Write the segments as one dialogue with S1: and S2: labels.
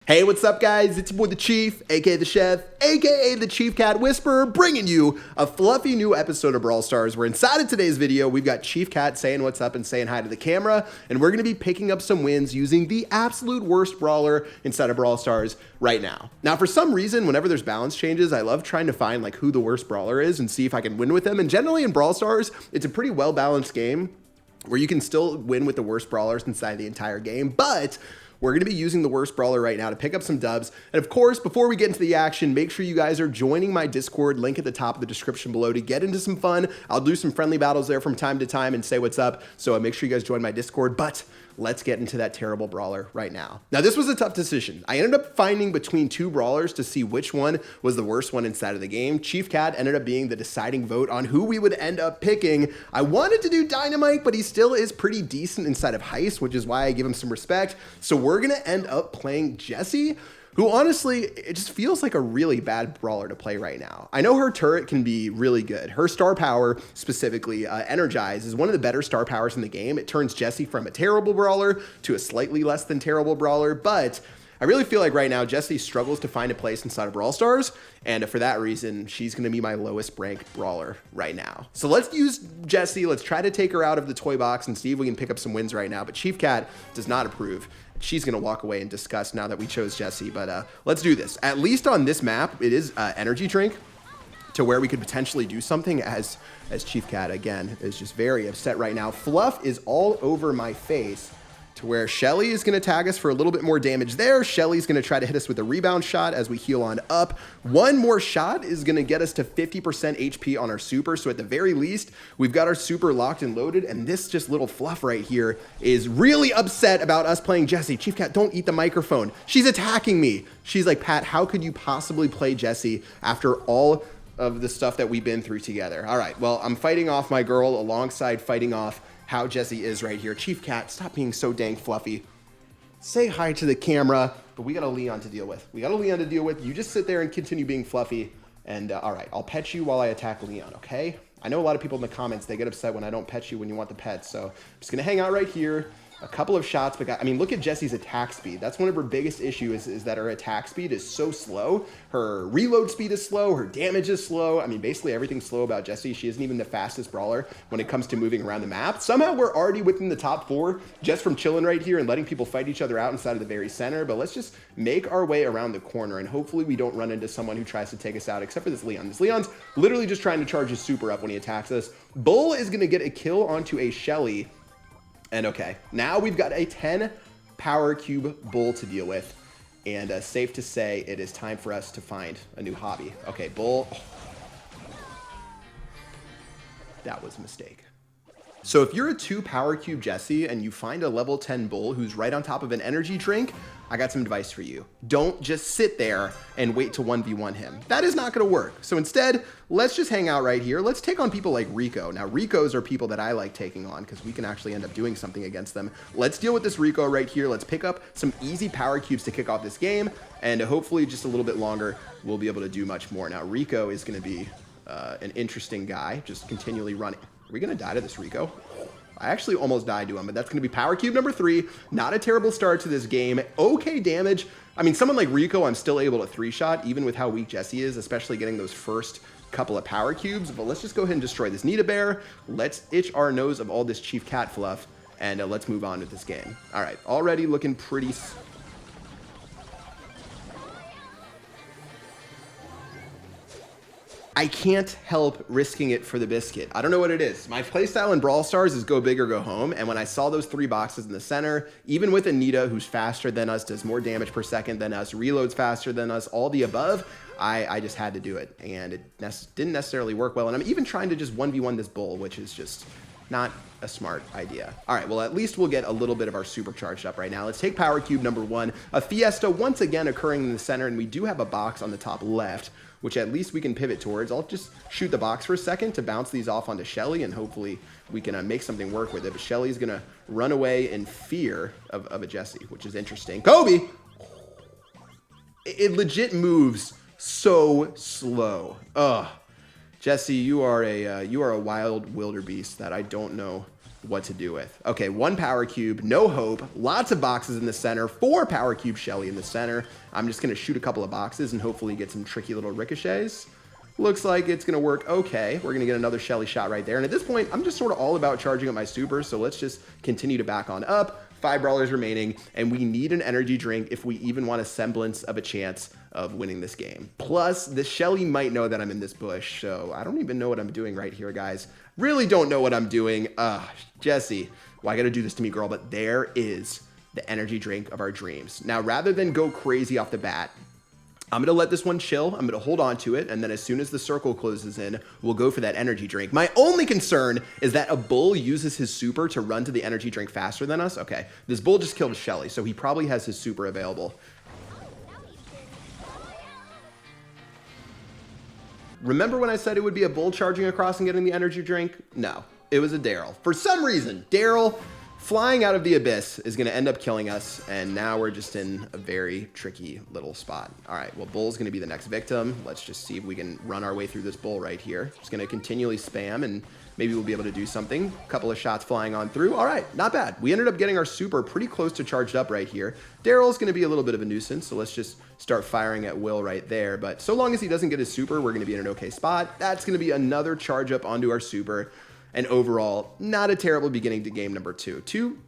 S1: Hey, what's up, guys? It's your boy, the Chief, aka the Chef, aka the Chief Cat Whisperer, bringing you a fluffy new episode of Brawl Stars, where inside of today's video, we've got Chief Cat saying what's up and saying hi to the camera, and we're going to be picking up some wins using the absolute worst brawler inside of Brawl Stars right now. Now, for some reason, whenever there's balance changes, I love trying to find like who the worst brawler is and see if I can win with them, and generally in Brawl Stars, it's a pretty well-balanced game where you can still win with the worst brawlers inside the entire game, but we're going to be using the worst brawler right now to pick up some dubs. And of course, before we get into the action, make sure you guys are joining my Discord, link at the top of the description below, to get into some fun. I'll do some friendly battles there from time to time and say what's up. So make sure you guys join my Discord, but let's get into that terrible brawler right now. Now, this was a tough decision. I ended up finding between two brawlers to see which one was the worst one inside of the game. Chief Cat ended up being the deciding vote on who we would end up picking. I wanted to do Dynamite, but he still is pretty decent inside of Heist, which is why I give him some respect. So we're gonna end up playing Jessie, who honestly, it just feels like a really bad brawler to play right now. I know her turret can be really good. Her star power, specifically Energize, is one of the better star powers in the game. It turns Jessie from a terrible brawler to a slightly less than terrible brawler, but I really feel like right now Jessie struggles to find a place inside of Brawl Stars, and for that reason, she's going to be my lowest ranked brawler right now. So let's use Jessie. Let's try to take her out of the toy box and see if we can pick up some wins right now, but Chief Cat does not approve. She's going to walk away in disgust now that we chose Jessie, but let's do this. At least on this map, it is energy drink to where we could potentially do something, as Chief Cat, again, is just very upset right now. Fluff is all over my face, to where Shelly is going to tag us for a little bit more damage there. Shelly's going to try to hit us with a rebound shot as we heal on up. One more shot is going to get us to 50% HP on our super. So at the very least, we've got our super locked and loaded. And this just little Fluff right here is really upset about us playing Jessie. Chief Cat, don't eat the microphone. She's attacking me. She's like, Pat, how could you possibly play Jessie after all of the stuff that we've been through together? All right, well, I'm fighting off my girl alongside fighting off how Jessie is right here. Chief Cat, stop being so dang fluffy. Say hi to the camera, but we got a Leon to deal with. You just sit there and continue being fluffy. And all right, I'll pet you while I attack Leon, okay? I know a lot of people in the comments, they get upset when I don't pet you when you want the pet. So I'm just gonna hang out right here. A couple of shots, but I mean, look at Jessie's attack speed. That's one of her biggest issues, is that her attack speed is so slow. Her reload speed is slow. Her damage is slow. I mean, basically everything's slow about Jessie. She isn't even the fastest brawler when it comes to moving around the map. Somehow we're already within the top 4 just from chilling right here and letting people fight each other out inside of the very center. But let's just make our way around the corner, and hopefully we don't run into someone who tries to take us out, except for this Leon. This Leon's literally just trying to charge his super up when he attacks us. Bull is going to get a kill onto a Shelly. And okay, now we've got a 10 power cube Bull to deal with, and safe to say it is time for us to find a new hobby. Okay, Bull. Oh. That was a mistake. So if you're a 2 power cube Jessie and you find a level 10 Bull who's right on top of an energy drink, I got some advice for you. Don't just sit there and wait to 1v1 him. That is not going to work. So instead, let's just hang out right here. Let's take on people like Rico. Now, Ricos are people that I like taking on because we can actually end up doing something against them. Let's deal with this Rico right here. Let's pick up some easy power cubes to kick off this game, and hopefully just a little bit longer, we'll be able to do much more. Now, Rico is going to be an interesting guy, just continually running. Are we going to die to this Rico? I actually almost died to him, but that's going to be power cube number 3. Not a terrible start to this game. Okay damage. I mean, someone like Rico, I'm still able to 3-shot, even with how weak Jessie is, especially getting those first couple of power cubes. But let's just go ahead and destroy this Nita Bear. Let's itch our nose of all this Chief Cat fluff, and let's move on with this game. All right, already looking pretty... I can't help risking it for the biscuit. I don't know what it is. My playstyle in Brawl Stars is go big or go home, and when I saw those 3 boxes in the center, even with Anita, who's faster than us, does more damage per second than us, reloads faster than us, all the above, I just had to do it, and it didn't necessarily work well, and I'm even trying to just 1v1 this Bull, which is just not a smart idea. All right, well, at least we'll get a little bit of our super charged up right now. Let's take power cube number 1. A Fiesta once again occurring in the center, and we do have a box on the top left, which at least we can pivot towards. I'll just shoot the box for a second to bounce these off onto Shelly, and hopefully we can make something work with it. But Shelly's going to run away in fear of a Jessie, which is interesting. Kobe! It legit moves so slow. Ugh. Jessie, you are a wild wildebeest that I don't know what to do with. Okay, 1 power cube, no hope, lots of boxes in the center, 4 power cube Shelly in the center. I'm just going to shoot a couple of boxes and hopefully get some tricky little ricochets. Looks like it's going to work okay. We're going to get another Shelly shot right there. And at this point, I'm just sort of all about charging up my super, so let's just continue to back on up. 5 brawlers remaining, and we need an energy drink if we even want a semblance of a chance of winning this game. Plus, the Shelly might know that I'm in this bush, so I don't even know what I'm doing right here, guys. Really don't know what I'm doing. Jessie, why gotta do this to me, girl? But there is the energy drink of our dreams. Now, rather than go crazy off the bat, I'm going to let this one chill. I'm going to hold on to it. And then as soon as the circle closes in, we'll go for that energy drink. My only concern is that a bull uses his super to run to the energy drink faster than us. Okay, this bull just killed Shelly, so he probably has his super available. Remember when I said it would be a bull charging across and getting the energy drink? No, it was a Daryl. For some reason, Daryl flying out of the abyss is going to end up killing us, and now we're just in a very tricky little spot. All right, well, Bull's going to be the next victim. Let's just see if we can run our way through this Bull right here. Just going to continually spam, and maybe we'll be able to do something. A couple of shots flying on through. All right, not bad. We ended up getting our super pretty close to charged up right here. Daryl's going to be a little bit of a nuisance, so let's just start firing at will right there. But so long as he doesn't get his super, we're going to be in an okay spot. That's going to be another charge up onto our super. And overall, not a terrible beginning to game number 2.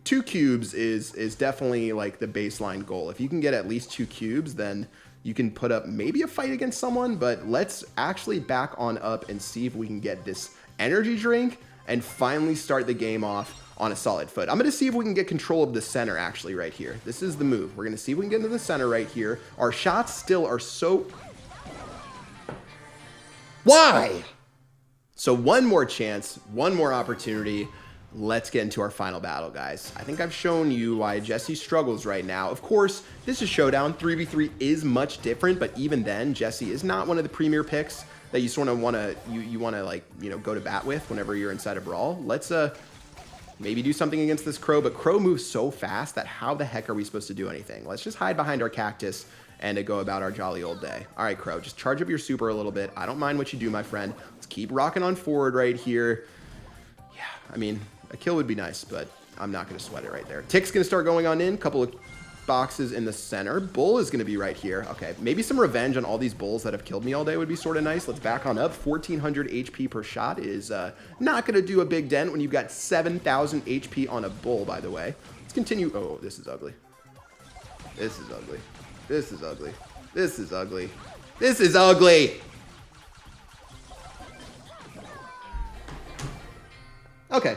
S1: Two cubes is definitely like the baseline goal. If you can get at least 2 cubes, then you can put up maybe a fight against someone. But let's actually back on up and see if we can get this energy drink and finally start the game off on a solid foot. I'm going to see if we can get control of the center actually right here. This is the move. We're going to see if we can get into the center right here. Our shots still are so... Why? So one more chance, one more opportunity. Let's get into our final battle, guys. I think I've shown you why Jessie struggles right now. Of course, this is Showdown. 3v3 is much different, but even then, Jessie is not one of the premier picks that you sort of want to, you want to like, you know, go to bat with whenever you're inside a brawl. Let's maybe do something against this Crow, but Crow moves so fast that how the heck are we supposed to do anything? Let's just hide behind our cactus and to go about our jolly old day. All right, Crow, just charge up your super a little bit. I don't mind what you do, my friend. Let's keep rocking on forward right here. Yeah, I mean, a kill would be nice, but I'm not going to sweat it right there. Tick's going to start going on in. Couple of boxes in the center. Bull is going to be right here. Okay, maybe some revenge on all these bulls that have killed me all day would be sort of nice. Let's back on up. 1,400 HP per shot is not going to do a big dent when you've got 7,000 HP on a bull, by the way. Let's continue. Oh, this is ugly. This is ugly. This is ugly. This is ugly. This is ugly. Okay,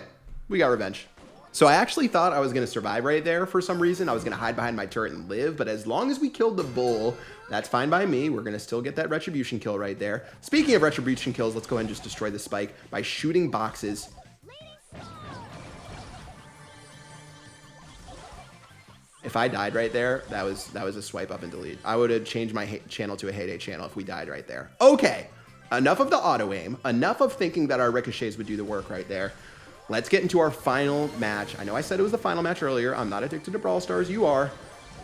S1: we got revenge. So I actually thought I was going to survive right there for some reason. I was going to hide behind my turret and live, but as long as we killed the bull, that's fine by me. We're going to still get that retribution kill right there. Speaking of retribution kills, let's go ahead and just destroy the spike by shooting boxes. If I died right there, that was a swipe up and delete. I would have changed my channel to a heyday channel if we died right there. Okay, enough of the auto aim. Enough of thinking that our ricochets would do the work right there. Let's get into our final match. I know I said it was the final match earlier. I'm not addicted to Brawl Stars. You are.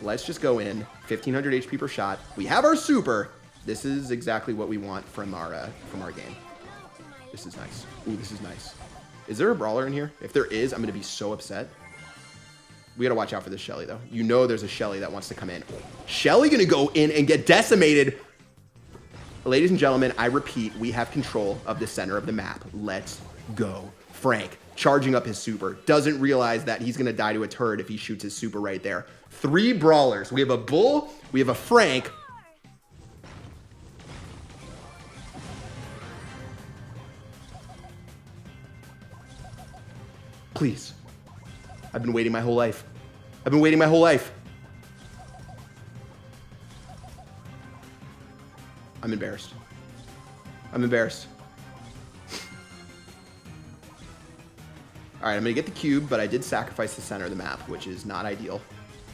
S1: Let's just go in. 1,500 HP per shot. We have our super. This is exactly what we want from our game. This is nice. Ooh, this is nice. Is there a brawler in here? If there is, I'm going to be so upset. We got to watch out for this Shelly, though. You know there's a Shelly that wants to come in. Shelly going to go in and get decimated. Ladies and gentlemen, I repeat, we have control of the center of the map. Let's go. Frank, charging up his super, doesn't realize that he's going to die to a turret if he shoots his super right there. 3 brawlers. We have a Bull. We have a Frank. Please. I've been waiting my whole life. I've been waiting my whole life. I'm embarrassed. I'm embarrassed. All right, I'm going to get the cube, but I did sacrifice the center of the map, which is not ideal.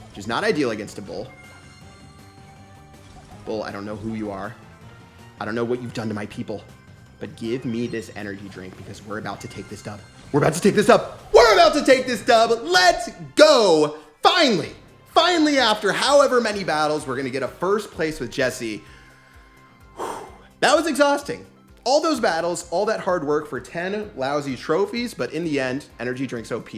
S1: Which is not ideal against a Bull. Bull, I don't know who you are. I don't know what you've done to my people. But give me this energy drink because we're about to take this dub. We're about to take this dub. We're about to take this dub. Let's go. Finally. Finally, after however many battles, we're going to get a first place with Jessie. Whew. That was exhausting. all those battles, all that hard work for 10 lousy trophies, but in the end, energy drinks OP.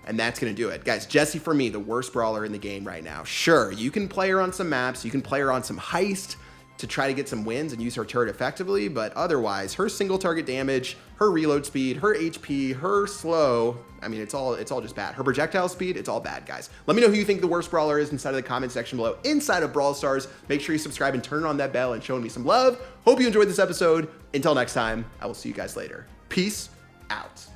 S1: And that's going to do it. Guys, Jessie, for me, the worst brawler in the game right now. Sure, you can play her on some maps. You can play her on some heist to try to get some wins and use her turret effectively. But otherwise, her single target damage, her reload speed, her HP, her slow, I mean, it's all just bad. Her projectile speed, it's all bad, guys. Let me know who you think the worst brawler is inside of the comment section below inside of Brawl Stars. Make sure you subscribe and turn on that bell and showing me some love. Hope you enjoyed this episode. Until next time, I will see you guys later. Peace out.